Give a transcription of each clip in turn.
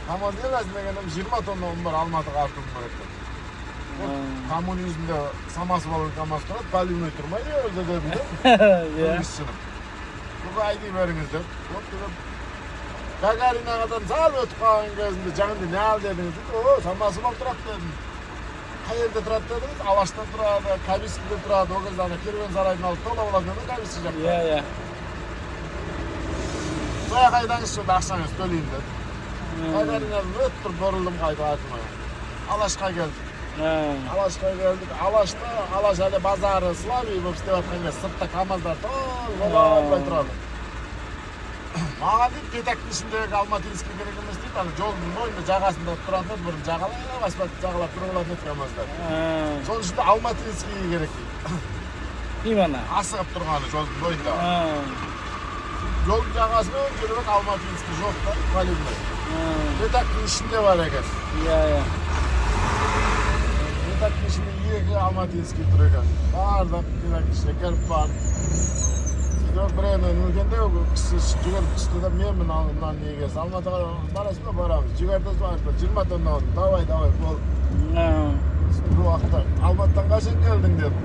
Kamaz emasın дегенде 20 тонна un бар, Алматыга артып барат. Коммунизмде самасы болған КамАЗ тұрады, поливной тұрмайды, өзі деді. Иә. Бұл айдай беріңіз деп. Гагаринағадан сал өтіп қалған кезінде жаңында не ал дедіңіз дейді. О, самасы болып тұрады дедім. Қай жерде тұрады дедіңіз? Алашта тұрады, Кабискіде тұрады. О кезде керуен сарайдың алып тола болады деді, Кабиски жақта. Иә, иә. Соя қайдаңыз сонда ақшаңыз төлейін деді. Гагаринадан өтіп тұрып бұрылдым қайда артыма. Алашқа келдік. Алашқа келдік. Алашта, Алаш әлі базары славий болып істеп жатқан кез сыртта КамАЗдар толбай тұрады. Маған дейді, Петактың ішіндегі Алматинский керек емес дейді, ана жолдың бойында жағасында тұрады, бұрын жағалап, асфальтты жағалап тұрып алатын еді КамАЗдар. Соның ішінде Алматинский керек дейді. Именно. Асығып тұрғаны жолдың бойында. Жолдың жағасымен жүріп Алматинский жоқ та, поливной. Петактың ішінде бар екен. Иә, иә. Петактың ішінде екі Алматинский тұр екен. Бардық, Петактың ішіне келіп бардық. Біреуіне нүлгенде кісі жүгеріп түсті да менмін мынаны негесі. Алматыға барасың ба барамыз. Жүгерді барып 20 тонна алдым. Давай, бол. Бір уақытта Алматыдан қашан келдің дедім.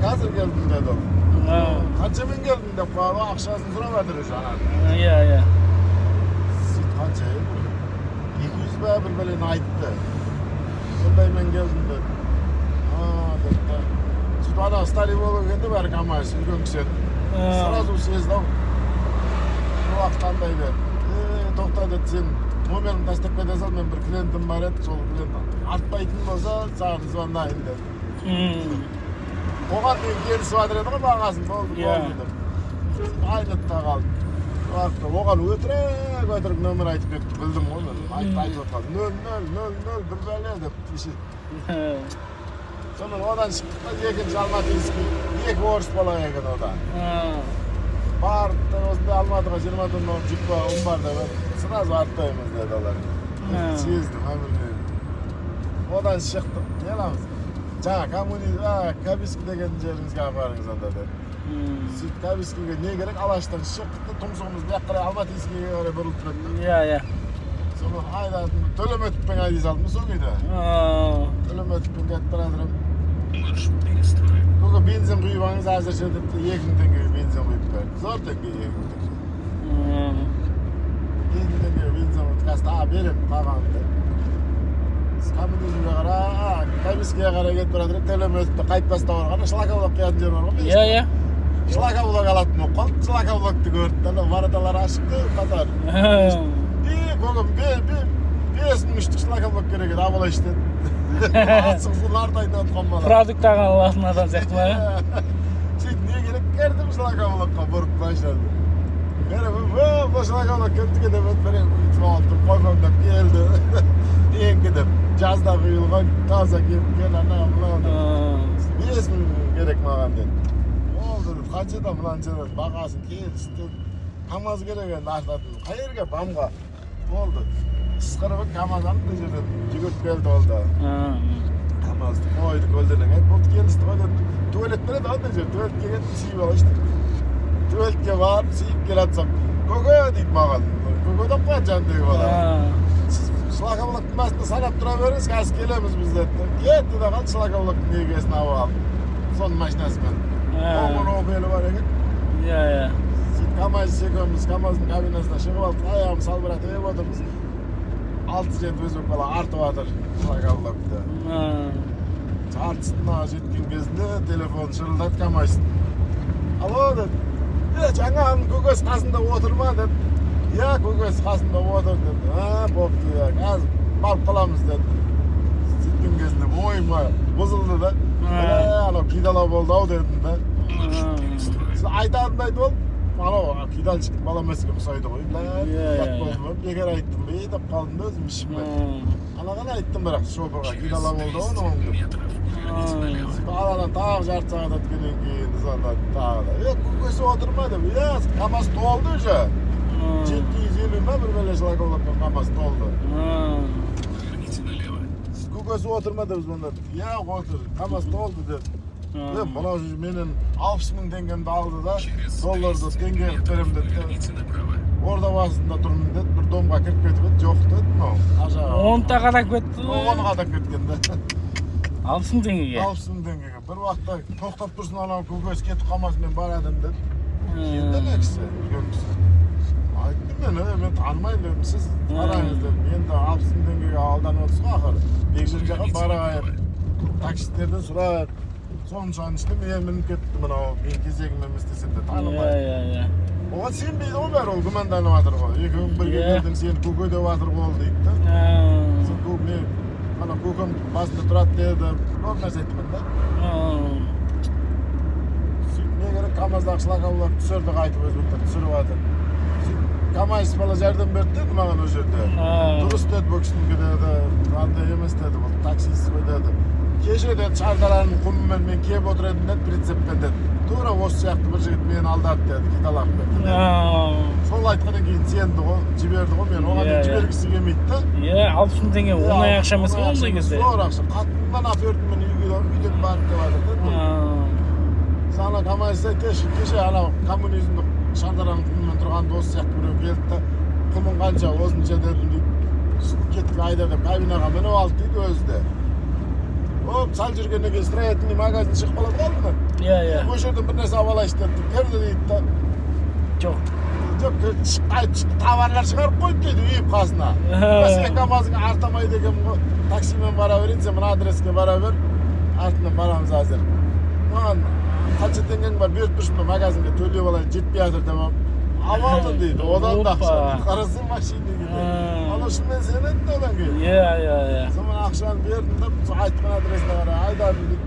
Қазір келдім деді ол. Қаншамен келдің деп қалды, ақшасын сұрап жатыр жаңағы. Иә, иә. Сөйтіп қанша еді? 200 ба бір бәлені айтты. Сондаймен келдім деді. Деді. Сөйтіп ана старый болып келгенде бәрі КамАЗ үлкен кісі еді. Сразу съездал. Бір уақыт андай деді. Тоқта деді, сен номерімді тастап кете сал, мен бір клиентім бар еді, сол клиент артпайтын болса, саған звондайын деді. Оған мен келісіп жатыр еді ғой бағасын, болды деді. Айнып та қалды. Оған өтірік нөмір айтып кетті, білдім ғой мен. Айтып отқалды. 0-0-0-0 бір бәле деп. Сонымен одан шықтық та, екінші Алматинский, екі орыс бала екен одан. Барды, осында Алматыға 20 тонна жүк ба, ұн бар деп, сразу артпаймыз деді олар. Сездім, әмірлейді. Одан шықтық, не аламыз? Жаңа Кабиски деген жеріңізге апарыңыз онда деді. Сөйтіп Кабискіге не керек? Алаштан шықтық, тұмсығымыз бұяқ қарай Алматинскийге қарай бұрылып тұрады. Иә, иә. Сонымен айдадым, Төлөметовпен айдай салдым сол үйде. Төлөметовпен кетіп бара жатырмын. Көке бензин құйып алыңыз әзірше депті, 2000 теңгеге бензин құйып берді. Зор теңге 2000 теңге. 2000 теңгеге бензин құйып қасты, берем қалғанын деп. Коммунизмге қара, Кабискіге қарай кетіп бара жатыр, Төлөметовті қайтпастан барғанда шлакоблок қиятын жер бар ғой. Иә, иә. Шлакоблок алатын болып қалды, шлакоблокты көрді, вороталар ашықты қатар. Көкем, 5000 үштік шлакоблок керек еді, абылай іштеді. Асықсын артайын отқан бала. Продукт аған алатын адам сияқты ма? Сөйтіп не керек? Кердім шлакоблокқа бұрып башады. Бұл шлакоблок көпті кетіп өтпірек ұйтып қоймамдап келді. Денгі деп, жазда құйылған, таза кел ана 5000 керек маған деді. Ол деді, қаншадан мынаншадан бағасын келісті. КамАЗ керек енді артатын. Қай жерге? БАМға. Болды. Сықырып КамАЗ алып бұл жерден жүгіріп келді ол да. КамАЗды қойды көлденең. Болды келісті ғой деді. Туалет береді ондай жер. Туалетке кетіп сүйіп алышты. Туалетке барып сүйіп келатсам, көке дейді маған. Көке деп қояды жандегі бала. Шлакоблоктың басында санап тұра беріңіз, қазір келеміз біз деді. Кетті де қалды шлакоблоктың егесін алып. Соның машинасымен. Оңын опелі бар екен. Иә, иә. КамАЗ секеміз, КамАЗдың кабинасына шығып алдық, аяғым салбыратып отырмыз. 6-7 өзбек бала артып жатыр шлакоблокты. Жартысына жеткен кезінде телефон шырылдады КамАЗдың. Алло деді. Жаңағының көкесі қасында отыр ма деді. Иә, көкесі қасында отыр деді. Бопты, қазір барып қаламыз деді. Жеткен кезінде ойыма бұзылды да. Анау кидала болды ау дедім да. Айтатындай болды. Анау кидальщик бала мәсіге ұқсайды ғой. Бекер айттым бе деп қалдым да өзім ішіммен. Анаған айттым бірақ шоферға кидала болды ау деп. Анадан тағы жарты сағат өткеннен кейін звондады тағы да. Көкесі отыр ма деп. КамАЗ толды уже. 750 ма бір бәле шлакоблокпен КамАЗ толды. Көкесі отыр ма деп звондады. Отыр. КамАЗ толды деді. Мынау менен 60.000 теңгемді алды да, долларды теңге берем деді. Орда басында тұрмын деді, бір домға кіріп кетіп еді, жоқ деді. Onu da qadap ketdi. Onu qadap ketgende. 60 tengege. 60 tengege. Bir vaqtda to'xtab tursin, ana ko'ko'z ketib qolmas, men boradim dedi. Endi nechisi? Aytdim men tanımayın dedim, siz qarayınız dedim. Endi 60 tengege aldanib o'tsa axir. Bekirga barayap. Taksitlerden so'rab, so'ng işte men minib ketdim, mana men kezegimdan istesem de tanımayın. Ya. Oğa sen beydi o bär ol, gumandanyapatır go. Ekөөң birge gelding, sen ko'kö depatyr gol deydi da. Sen ko'k men ana ko'küm basında turat dedi. Көп narsa aytman da. Ne gerek kamazda aqşlaqavlar түсірді qaytib özbekler түсіріп atır. Kamaz bala jardam berdi dedi magan o жерде. Durus dedi bu kişinin dedi. Qanday emas dedi bu taksist dedi. Keşke dedi çardalarının qumimen men kep otur edim dedi, pritsepten dedi. To'g'ri o'sha siyahtı bir jigit meni aldatdi dedi, ketalab dedi. Sol aytgandan keyin sendi go, jiberdi go, men oňa jibergisi kelmeydi da. Ya 60 tenge oňay akşa emas onday кезде. Zo'r akşa. Qatından aferdim men uyga barib keladi dedi. Sana kamaysa keşke ana kommunizmni Şardaranın qumimen turgan do'st siyahtı birөө keldi da, qumin qancha o'zuncha dedim deyip ketdik ayda deb kabinaga minib oldi deydi o'zida. Hop, sal жүргеннен keyin строительный magazin chiqib qoladi qoldimi? Ya. Bu yerden bir narsa avalash dedi. Kirdi deydi da. Çok. Tovarlar chiqarib qo'ydi deydi uyib qasına. Sen kamazga artamay degan taksimen baraverin, sen mana adresga baraver. Artdan baramiz hozir. Man qancha tengang bor berib turishmi magazinga to'lab olayin, jetmayapti tamam. Avaldi deydi. Odan da aqsha. Qarasam mashinaga. Ana shundan sen aytdi odamga. Ya. Sen mana aqshani berdim deb aytgan adresga qara. Aydadim deydi.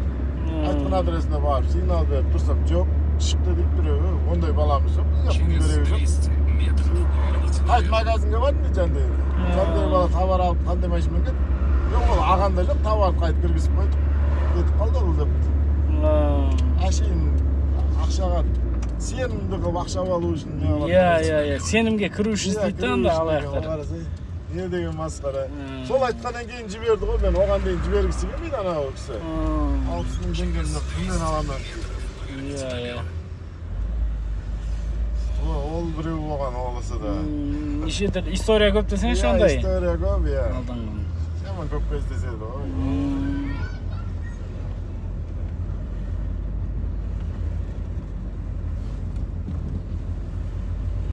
Aytgan adresine borib signal berib tursam, yo'q, chiqdi deb turadi. Onday balamiz yo'q. Bizga pul beramiz. Qayt magazinga bor necha deydi. Qanday bala tovar olib qanday mashinaga? Yo'q, u ag'anda yo'q, tovar qayt kirgizib qo'ydi. Ketib qoldi u deb. Ashin aqshaga senimni qilib aqsha olish uchun ne oladi? Ya. Senimga kirish isteydi anda alayaqlar. Ne degan masxara. Sol aytgandan keyin jiberdi go, men oған дейін jibergisi kelmeydi ana o kişi. 60 ming tengeni kimden alaman? Ya. Ol birөө болған olasa da. Nişedir istoriya көп desең şonday. Istoriya көп, ya. Aldangan. Hemen көп кездеседі.